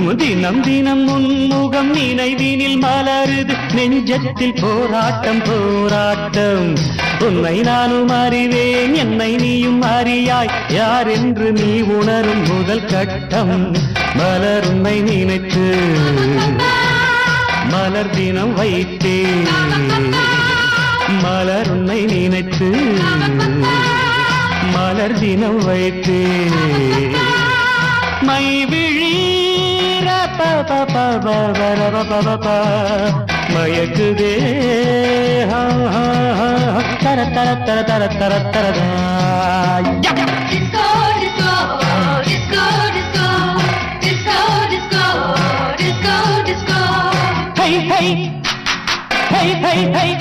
தினம் தினம் உன்முகம் நினைவினில் மலருது நெஞ்சத்தில் போராட்டம் போராட்டம் உன்னை நானும் அறிவேன் என்னை நீயும் அறியாய் யார் என்று நீ உணரும் முதல் கட்டம் மலர் உன்னை நினைத்து மலர் தினம் வைத்தேன் மலர் உன்னை நினைத்து மலர் தினம் வைத்தேன் மை விழீர மயக்குதே தர தர தர தர தர தரதா hey hey hey hey hey